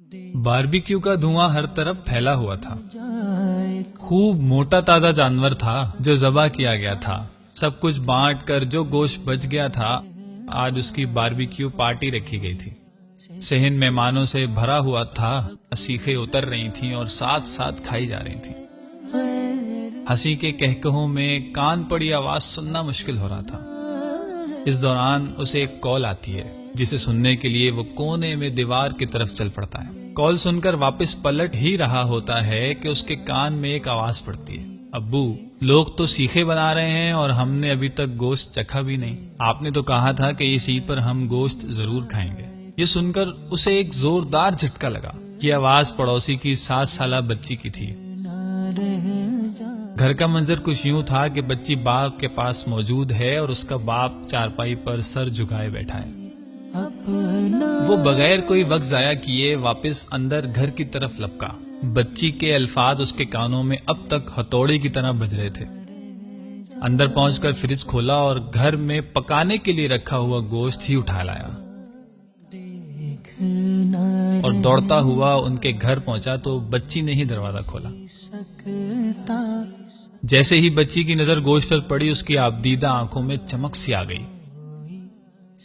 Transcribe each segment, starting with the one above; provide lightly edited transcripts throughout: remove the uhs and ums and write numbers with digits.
Barbecue का धुआं हर तरफ फैला हुआ था। खूब मोटा ताजा जानवर था जो ज़बह किया गया था। सब कुछ बांट कर जो गोश्त बच गया था, आज उसकी बारबेक्यू पार्टी रखी गई थी। सहन मेहमानों से भरा हुआ था। सीखें उतर रही थीं और साथ साथ खाई जा रही थीं। हंसी के कहकहों में कान पड़ी आवाज सुनना मुश्किल हो रहा था। इस दौरान उसे एक कॉल आती है, जिसे सुनने के लिए वो कोने में दीवार की तरफ चल पड़ता है। कॉल सुनकर वापस पलट ही रहा होता है कि उसके कान में एक आवाज पड़ती है, अब्बू, लोग तो सीखे बना रहे हैं और हमने अभी तक गोश्त चखा भी नहीं। आपने तो कहा था कि इस ईद पर हम गोश्त जरूर खाएंगे। ये सुनकर उसे एक जोरदार झटका लगा। ये आवाज पड़ोसी की 7 साला बच्ची की थी। घर का मंजर कुछ यूं था कि बच्ची बाप के पास मौजूद है और उसका बाप चारपाई पर सर झुकाए बैठा है। वो बगैर कोई वक्त जाया किए वापस अंदर घर की तरफ लपका। बच्ची के अल्फाज उसके कानों में अब तक हथौड़े की तरह बज रहे थे। अंदर पहुंचकर फ्रिज खोला और घर में पकाने के लिए रखा हुआ गोश्त ही उठा लाया और दौड़ता हुआ उनके घर पहुंचा तो बच्ची ने ही दरवाजा खोला। जैसे ही बच्ची की नजर गोश्त पर पड़ी, उसकी आबदीदा आंखों में चमक सी आ गई।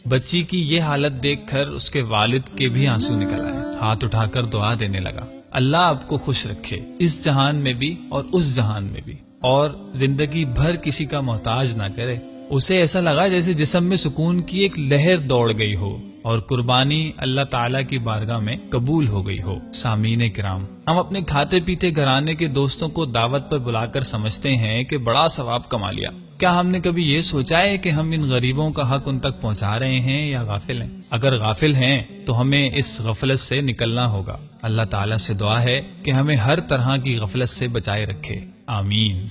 बच्ची की ये हालत देखकर उसके वालिद के भी आंसू निकल आए। हाथ उठाकर दुआ देने लगा, अल्लाह आपको खुश रखे, इस जहान में भी और उस जहान में भी, और जिंदगी भर किसी का मोहताज ना करे। उसे ऐसा लगा जैसे जिस्म में सुकून की एक लहर दौड़ गई हो और कुर्बानी अल्लाह ताला की बारगाह में कबूल हो गई हो। सामीने किराम, हम अपने खाते पीते घराने के दोस्तों को दावत पर बुलाकर समझते हैं कि बड़ा सवाब कमा लिया। क्या हमने कभी ये सोचा है कि हम इन गरीबों का हक उन तक पहुंचा रहे हैं या गाफिल हैं? अगर गाफिल हैं तो हमें इस गफलत से निकलना होगा। अल्लाह ताला से दुआ है कि हमें हर तरह की गफलत से बचाए रखे। आमीन।